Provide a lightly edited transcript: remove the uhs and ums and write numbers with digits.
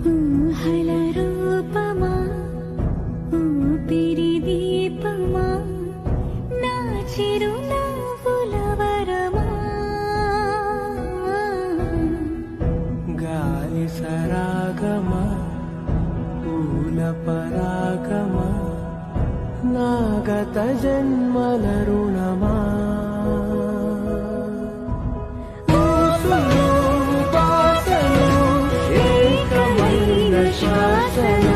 ఊహల రూపమా ఊపిరి దీపమా నా చిరునవ్వుల వరమా గాలి సరాగమా పూల పరాగమా నా గత జన్మల రుణమా ఊసులు బాసలు ఏకమైన శ్వాసలు